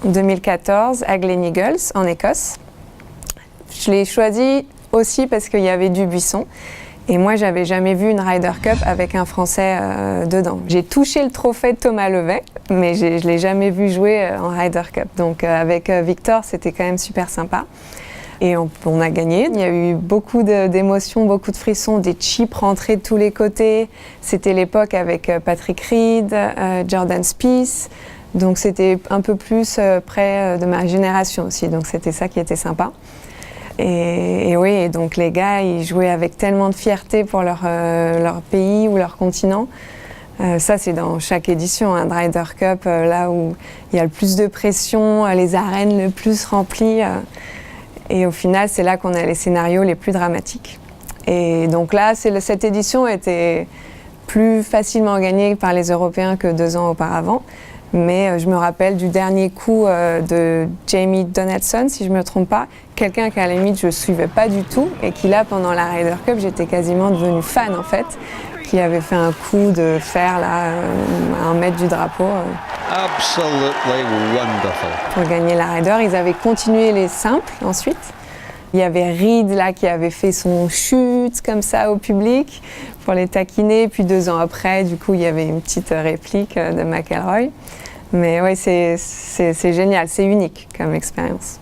2014 à Gleneagles, en Écosse. Je l'ai choisi aussi parce qu'il y avait Dubuisson. Et moi, j'avais jamais vu une Ryder Cup avec un Français dedans. J'ai touché le trophée de Thomas Levet, mais je ne l'ai jamais vu jouer en Ryder Cup. Donc avec Victor, c'était quand même super sympa. Et on a gagné. Il y a eu beaucoup d'émotions, beaucoup de frissons, des chips rentrés de tous les côtés. C'était l'époque avec Patrick Reed, Jordan Spieth. Donc c'était un peu plus près de ma génération aussi. Donc c'était ça qui était sympa. Et oui, et donc les gars, ils jouaient avec tellement de fierté pour leur pays ou leur continent. Ça, c'est dans chaque édition, de Ryder Cup, là où il y a le plus de pression, les arènes le plus remplies. Et au final, c'est là qu'on a les scénarios les plus dramatiques. Et donc là, cette édition était plus facilement gagnée par les Européens que 2 ans auparavant. Mais je me rappelle du dernier coup de Jamie Donaldson, si je ne me trompe pas, quelqu'un qu'à la limite je ne suivais pas du tout et qui là, pendant la Ryder Cup, j'étais quasiment devenue fan en fait, qui avait fait un coup de fer là, à 1 mètre du drapeau. Absolutely wonderful. Pour gagner la Ryder, ils avaient continué les simples ensuite. Il y avait Reed là qui avait fait son chute comme ça au public pour les taquiner. Puis 2 ans après, du coup, il y avait une petite réplique de McIlroy. Mais ouais, c'est génial, c'est unique comme expérience.